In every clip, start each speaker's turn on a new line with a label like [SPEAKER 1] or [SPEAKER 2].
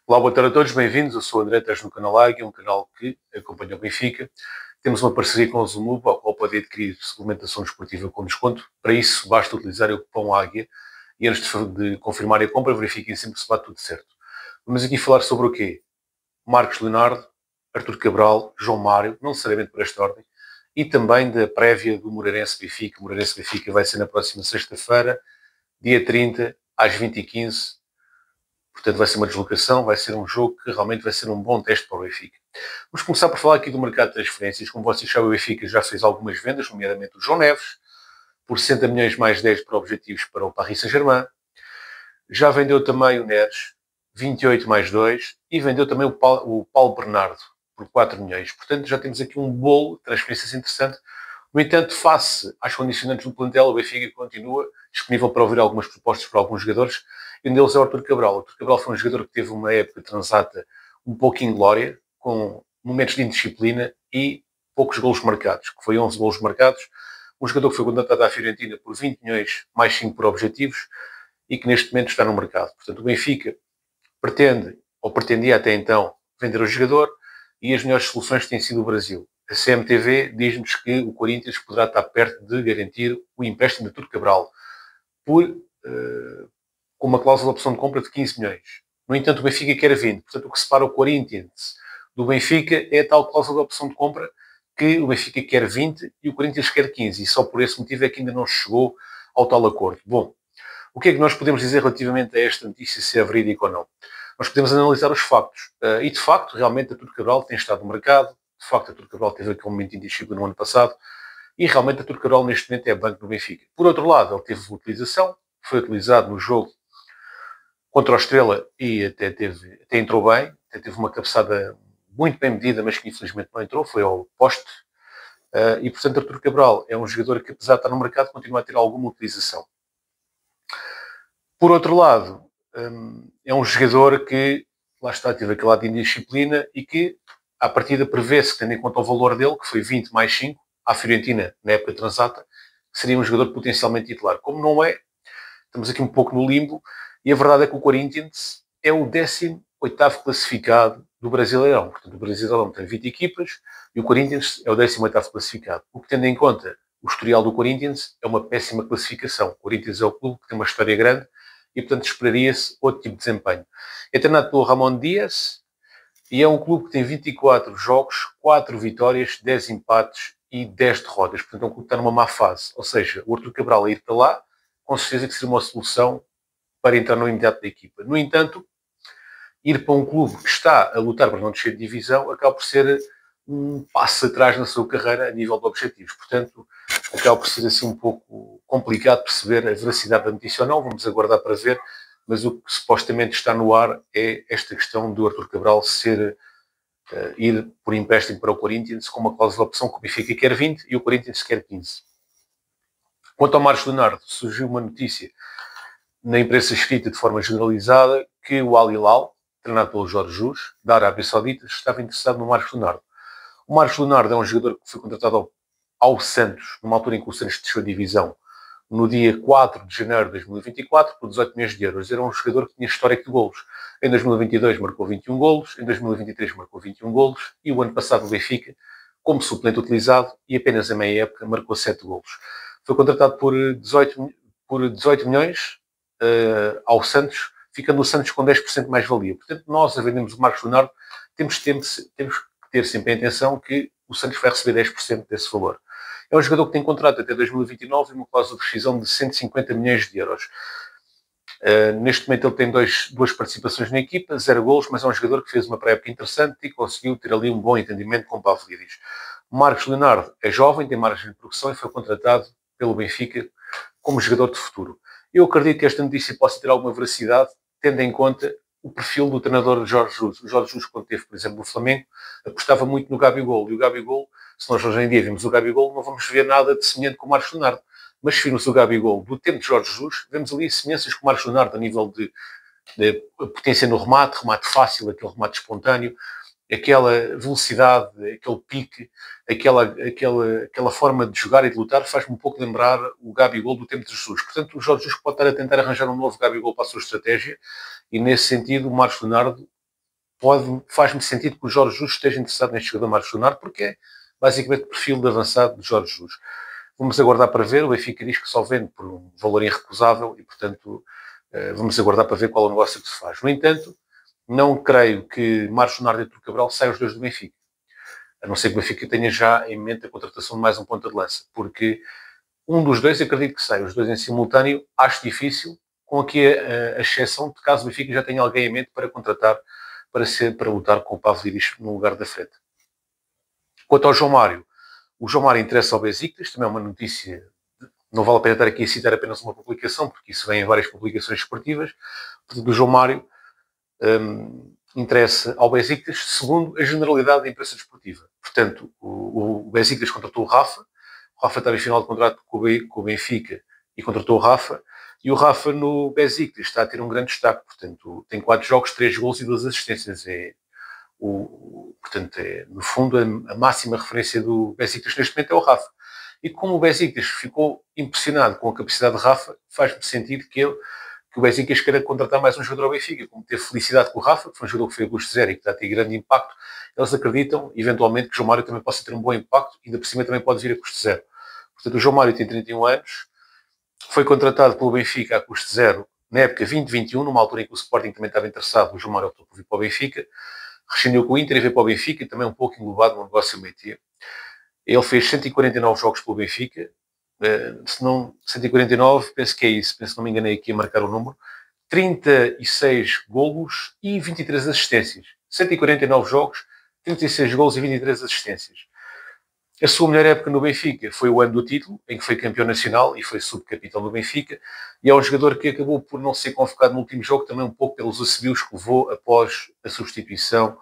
[SPEAKER 1] Olá, boa tarde a todos, bem-vindos. Eu sou o André, estás no canal Águia, um canal que acompanha o Benfica. Temos uma parceria com o Zumub, ao qual pode adquirir suplementação desportiva com desconto. Para isso, basta utilizar o cupom Águia e antes de confirmar a compra, verifiquem sempre se vai tudo certo. Vamos aqui falar sobre o quê? Marcos Leonardo, Artur Cabral, João Mário, não necessariamente por esta ordem, e também da prévia do Moreirense-Benfica. O Moreirense-Benfica vai ser na próxima sexta-feira, dia 30, às 20h15. Portanto, vai ser uma deslocação, vai ser um jogo que realmente vai ser um bom teste para o Benfica. Vamos começar por falar aqui do mercado de transferências. Como vocês sabem, o Benfica já fez algumas vendas, nomeadamente o João Neves, por 60 milhões mais 10 para objetivos para o Paris Saint-Germain. Já vendeu também o Neres, 28 mais 2, e vendeu também o Paulo Bernardo, por 4 milhões. Portanto, já temos aqui um bolo de transferências interessante. No entanto, face às condicionantes do plantel, o Benfica continua disponível para ouvir algumas propostas para alguns jogadores, e um deles é o Artur Cabral. O Artur Cabral foi um jogador que teve uma época transata um pouco inglória, com momentos de indisciplina e poucos golos marcados, que foi 11 golos marcados. Um jogador que foi contratado à Fiorentina por 20 milhões mais 5 por objetivos e que neste momento está no mercado. Portanto, o Benfica pretende, ou pretendia até então, vender o jogador, e as melhores soluções têm sido o Brasil. A CMTV diz-nos que o Corinthians poderá estar perto de garantir o empréstimo de Artur Cabral com uma cláusula de opção de compra de 15 milhões. No entanto, o Benfica quer 20. Portanto, o que separa o Corinthians do Benfica é a tal cláusula de opção de compra que o Benfica quer 20 e o Corinthians quer 15. E só por esse motivo é que ainda não chegou ao tal acordo. Bom, o que é que nós podemos dizer relativamente a esta notícia, se é verídica ou não? Nós podemos analisar os factos. E, de facto, realmente, Artur Cabral tem estado no mercado. De facto, Artur Cabral teve aquele momento de indisciplina no ano passado. E, realmente, Artur Cabral, neste momento, é banco no Benfica. Por outro lado, ele teve utilização. Foi utilizado no jogo contra o Estrela e até entrou bem. Até teve uma cabeçada muito bem medida, mas que, infelizmente, não entrou. Foi ao poste. E, portanto, Artur Cabral é um jogador que, apesar de estar no mercado, continua a ter alguma utilização. Por outro lado, é um jogador que, lá está, teve aquele lado de indisciplina e que, à partida, prevê-se, tendo em conta o valor dele, que foi 20 mais 5, à Fiorentina, na época transata, que seria um jogador potencialmente titular. Como não é, estamos aqui um pouco no limbo, e a verdade é que o Corinthians é o 18º classificado do Brasileirão. Portanto, o Brasileirão tem 20 equipas e o Corinthians é o 18º classificado. O que, tendo em conta o historial do Corinthians, é uma péssima classificação. O Corinthians é o clube que tem uma história grande e, portanto, esperaria-se outro tipo de desempenho. É treinado pelo Ramon Dias e é um clube que tem 24 jogos, 4 vitórias, 10 empates e 10 derrotas. Portanto, é um clube que está numa má fase. Ou seja, o Artur Cabral a ir para lá, com certeza que seria uma solução para entrar no imediato da equipa. No entanto, ir para um clube que está a lutar para não descer de divisão acaba por ser um passo atrás na sua carreira a nível de objetivos. Portanto, acaba por ser assim um pouco complicado perceber a veracidade da notícia ou não. Vamos aguardar para ver, mas o que supostamente está no ar é esta questão do Artur Cabral ir por empréstimo para o Corinthians com uma cláusula de opção que o Benfica quer 20 e o Corinthians quer 15. Quanto ao Marcos Leonardo, surgiu uma notícia na imprensa escrita de forma generalizada que o Al Hilal, treinado pelo Jorge Jesus, da Arábia Saudita, estava interessado no Marcos Leonardo. O Marcos Leonardo é um jogador que foi contratado ao Santos, numa altura em que o Santos desceu a divisão, no dia 4 de janeiro de 2024, por 18 milhões de euros. Era um jogador que tinha histórico de golos. Em 2022 marcou 21 golos, em 2023 marcou 21 golos, e o ano passado o Benfica, como suplente utilizado, e apenas a meia época, marcou 7 golos. Foi contratado por 18 milhões ao Santos, ficando o Santos com 10% mais valia. Portanto, nós, a vendemos o Marcos Leonardo, temos que ter sempre em atenção que o Santos vai receber 10% desse valor. É um jogador que tem contrato até 2029 e uma cláusula de rescisão de 150 milhões de euros. Neste momento ele tem duas participações na equipa, 0 golos, mas é um jogador que fez uma pré-época interessante e conseguiu ter ali um bom entendimento com o Pavlidis. Marcos Leonardo é jovem, tem margem de progressão e foi contratado pelo Benfica como jogador de futuro. Eu acredito que esta notícia possa ter alguma veracidade, tendo em conta o perfil do treinador Jorge Jesus. O Jorge Jesus, quando teve, por exemplo, no Flamengo, apostava muito no Gabigol. E o Gabigol, se nós hoje em dia vimos o Gabigol, não vamos ver nada de semelhante com o Marcos Leonardo. Mas se virmos o Gabigol do tempo de Jorge Jesus, vemos ali semelhanças com o Marcos Leonardo a nível de potência no remate fácil, aquele remate espontâneo, aquela velocidade, aquele pique, aquela forma de jogar e de lutar faz-me um pouco lembrar o Gabigol do tempo de Jesus. Portanto, o Jorge Jesus pode estar a tentar arranjar um novo Gabigol para a sua estratégia e, nesse sentido, o Marcos Leonardo faz-me sentido que o Jorge Jesus esteja interessado neste jogador Marcos Leonardo, porque é basicamente o perfil de avançado de Jorge Jesus. Vamos aguardar para ver. O Benfica diz que só vende por um valor irrecusável e, portanto, vamos aguardar para ver qual é o negócio que se faz. No entanto, não creio que Marcos Leonardo e Artur Cabral saiam os dois do Benfica. A não ser que o Benfica tenha já em mente a contratação de mais um ponta de lança. Porque um dos dois, acredito que saia. Os dois em simultâneo, acho difícil, com aqui a exceção de caso o Benfica já tenha alguém em mente para contratar para lutar com o Pavlidis no lugar da frente. Quanto ao João Mário, o João Mário interessa ao Besiktas, também é uma notícia, não vale a pena estar aqui a citar apenas uma publicação, porque isso vem em várias publicações esportivas. Portanto, o João Mário interessa ao Besiktas, segundo a generalidade da imprensa desportiva. Portanto, o Besiktas contratou o Rafa estava em final de contrato com o Benfica e contratou o Rafa, e o Rafa no Besiktas está a ter um grande destaque. Portanto, tem 4 jogos, 3 gols e 2 assistências. Portanto, no fundo, a máxima referência do Besiktas neste momento é o Rafa. E como o Besiktas ficou impressionado com a capacidade de Rafa, faz-me sentido que o Besiktas queira contratar mais um jogador ao Benfica. Como teve felicidade com o Rafa, que foi um jogador que foi a custo zero e que está a ter grande impacto, eles acreditam, eventualmente, que o João Mário também possa ter um bom impacto e, ainda por cima, também pode vir a custo zero. Portanto, o João Mário tem 31 anos, foi contratado pelo Benfica a custo zero na época 2021, numa altura em que o Sporting também estava interessado. O João Mário optou por vir para o Benfica, rescindiu com o Inter e veio para o Benfica, e também um pouco englobado no negócio Métier. Ele fez 149 jogos pelo Benfica, se não 149, penso que é isso, penso que não me enganei aqui a marcar o número, 36 golos e 23 assistências. 149 jogos, 36 golos e 23 assistências. A sua melhor época no Benfica foi o ano do título, em que foi campeão nacional e foi subcapitão do Benfica, e é um jogador que acabou por não ser convocado no último jogo, também um pouco pelos assobios que levou após a substituição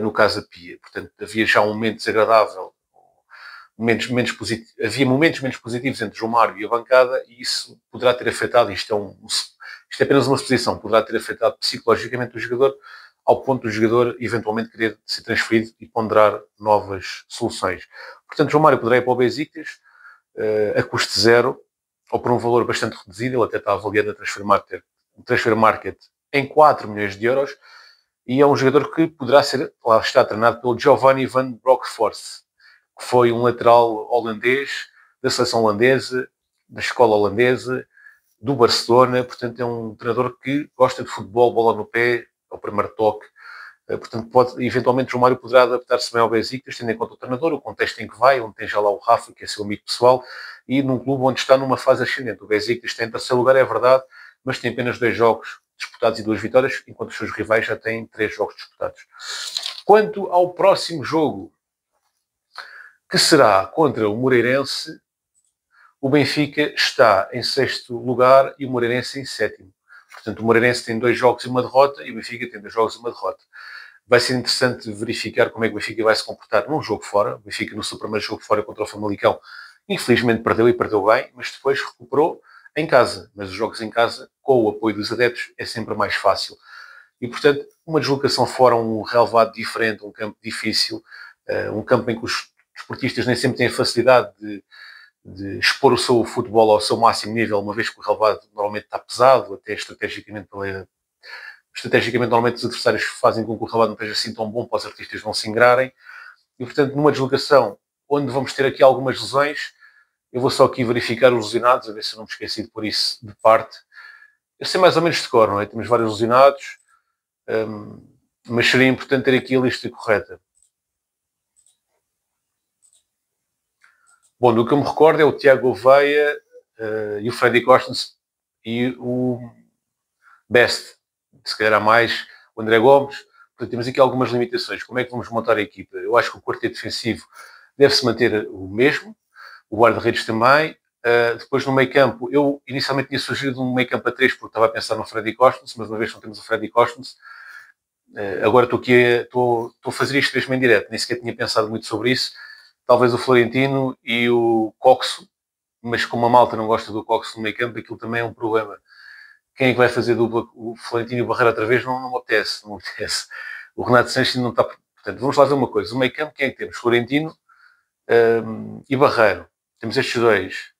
[SPEAKER 1] no Casa Pia. Portanto, havia já um momento desagradável, havia momentos menos positivos entre João Mário e a bancada, e isso poderá ter afetado, isto é apenas uma suposição, poderá ter afetado psicologicamente o jogador, ao ponto do jogador eventualmente querer ser transferido e ponderar novas soluções. Portanto, João Mário poderá ir para o Besiktas a custo zero, ou por um valor bastante reduzido. Ele até está avaliado na Transfer Market em 4 milhões de euros, e é um jogador que poderá ser, lá está, treinado pelo Giovanni van Bronckhorst, que foi um lateral holandês, da seleção holandesa, da escola holandesa, do Barcelona. Portanto, é um treinador que gosta de futebol, bola no pé, ao primeiro toque. Portanto, eventualmente, o João Mário poderá adaptar-se bem ao Besiktas, tendo em conta o treinador, o contexto em que vai, onde tem já lá o Rafa, que é seu amigo pessoal, e num clube onde está numa fase ascendente. O Besiktas está em terceiro lugar, é verdade, mas tem apenas 2 jogos disputados e 2 vitórias, enquanto os seus rivais já têm 3 jogos disputados. Quanto ao próximo jogo, que será contra o Moreirense, o Benfica está em 6º lugar e o Moreirense em 7º. Portanto, o Moreirense tem 2 jogos e uma derrota e o Benfica tem 2 jogos e uma derrota. Vai ser interessante verificar como é que o Benfica vai se comportar num jogo fora. O Benfica, no seu primeiro jogo fora contra o Famalicão, infelizmente perdeu e perdeu bem, mas depois recuperou em casa. Mas os jogos em casa, com o apoio dos adeptos, é sempre mais fácil. E, portanto, uma deslocação fora, um relevado diferente, um campo difícil, um campo em que os desportistas nem sempre têm a facilidade de expor o seu futebol ao seu máximo nível, uma vez que o relevado normalmente está pesado, até estrategicamente, normalmente os adversários fazem com que o relevado não esteja assim tão bom para os artistas não se ingrarem. E, portanto, numa deslocação onde vamos ter aqui algumas lesões, eu vou só aqui verificar os lesionados, a ver se eu não me esqueci de pôr isso de parte. Eu sei mais ou menos de cor, não é? Temos vários lesionados, mas seria importante ter aqui a lista correta. Bom, do que eu me recordo é o Tiago Gouveia e o Freddy Costens e o Best. Se calhar há mais o André Gomes. Portanto, temos aqui algumas limitações. Como é que vamos montar a equipa? Eu acho que o quarteto defensivo deve-se manter o mesmo. O guarda-redes também. Depois no meio campo, eu inicialmente tinha sugerido um meio campo a 3 porque estava a pensar no Freddy Costens, mas uma vez que não temos o Freddy Costens, agora estou a fazer isto mesmo em direto. Nem sequer tinha pensado muito sobre isso. Talvez o Florentino e o Coxo, mas como a malta não gosta do Coxo no meio campo, aquilo também é um problema. Quem é que vai fazer dupla? O Florentino e o Barreiro outra vez? Não me apetece. O Renato Sanches não está... Portanto, vamos lá ver uma coisa. O meio campo, quem é que temos? Florentino e Barreiro. Temos estes dois.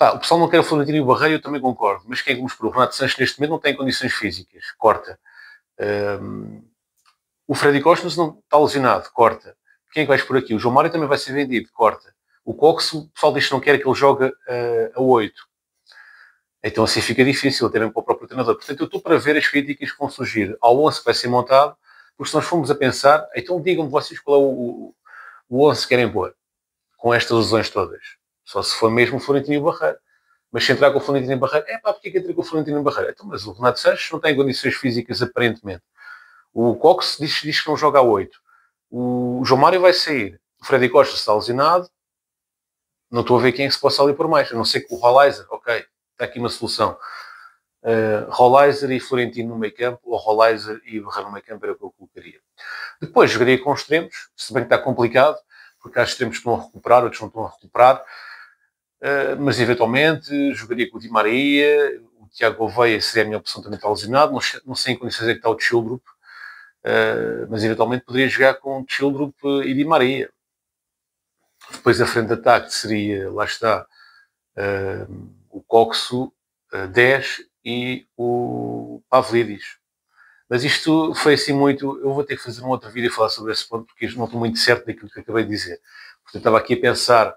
[SPEAKER 1] O pessoal não quer o Florentino e o Barreiro, eu também concordo. Mas quem é que vamos pôr? O Renato Sanches neste momento não tem condições físicas. Corta. O Freddy Costa não está lesionado, corta. Quem é que vais por aqui? O João Mário também vai ser vendido, corta. O Cox, o pessoal diz que não quer que ele jogue a 8. Então assim fica difícil, até mesmo para o próprio treinador. Portanto, eu estou para ver as críticas que vão surgir ao 11 que vai ser montado, porque se nós formos a pensar, então digam-me vocês qual é o 11 que querem pôr, com estas lesões todas. Só se for mesmo o Florentino e o Barreiro. Mas se entrar com o Florentino e o Barreiro, porque é que entra com o Florentino e o Barreiro? Então, mas o Renato Sanches não tem condições físicas, aparentemente. O Cox diz que não joga a 8. O João Mário vai sair. O Freddy Costa está lesionado. Não estou a ver quem é que se possa ali por mais. A não ser que o Rolaiser, ok, está aqui uma solução. Rolaiser e Florentino no meio campo, ou Rolaiser e Barreiro no meio campo era o que eu colocaria. Depois jogaria com extremos, se bem que está complicado, porque há extremos que estão a recuperar, outros não estão a recuperar. Mas eventualmente jogaria com o Di Maria, o Tiago Gouveia seria a minha opção, também está lesionado, não sei em condições é que está o Childrup, mas eventualmente poderia jogar com o Childrup e Di Maria. Depois a frente de ataque seria, lá está, o Coxo 10 e o Pavlidis. Mas isto foi assim muito, eu vou ter que fazer um outro vídeo e falar sobre esse ponto, porque isto não estou muito certo daquilo que acabei de dizer. Portanto, eu estava aqui a pensar,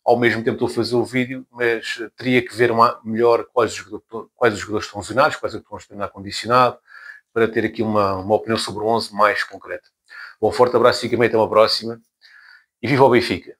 [SPEAKER 1] ao mesmo tempo estou a fazer o vídeo, mas teria que ver melhor quais os jogadores estão lesionados, quais é que estão a treinar condicionado, para ter aqui uma opinião sobre o 11 mais concreta. Bom, forte abraço e até uma próxima. E viva o Benfica!